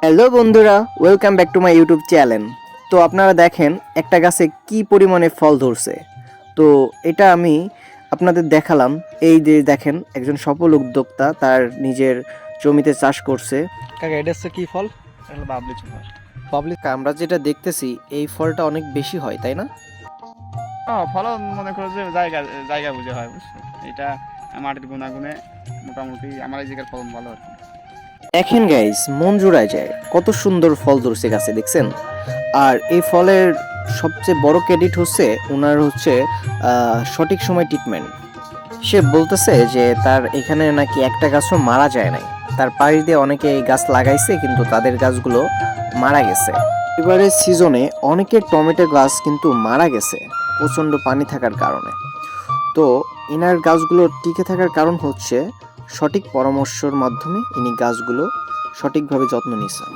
Hello বন্ধুরা, welcome back to my YouTube channel. তো আপনারা দেখেন একটা গাছে কি পরিমাণে ফল ধরছে। তো এটা আমি আপনাদের দেখালাম। এই যে দেখেন একজন সফল উদ্যোক্তা তার নিজের জমিতে চাষ করছে। কাকা এটা হচ্ছে কি ফল? এটা হলো বাবলি চুপার। পাবলিক আমরা যেটা দেখতেছি এই ফলটা অনেক বেশি হয়, তাই না? ফলও মনে করো যে জায়গা জায়গা বুঝে হয়, বুঝছো? এটা মাটির গুণাগুণে মোটামুটি আমার এই জায়গার ফলন ভালো আর কি। দেখেন গাইস, মন জুড়ায় যায়, কত সুন্দর ফল ধরছে গাছে, দেখছেন? আর এই ফলের সবচেয়ে বড় ক্রেডিট হচ্ছে ওনার হচ্ছে সঠিক সময় ট্রিটমেন্ট। সে বলতেছে যে তার এখানে নাকি একটা গাছও মারা যায় নাই। তার পাশ দিয়ে অনেকে এই গাছ লাগাইছে কিন্তু তাদের গাছগুলো মারা গেছে। এবারের সিজনে অনেকের টমেটো গাছ কিন্তু মারা গেছে প্রচণ্ড পানি থাকার কারণে। তো এনার গাছগুলো টিকে থাকার কারণ হচ্ছে সঠিক পরামর্শের মাধ্যমে ইনি গাছগুলো সঠিকভাবে যত্ন নিছেন।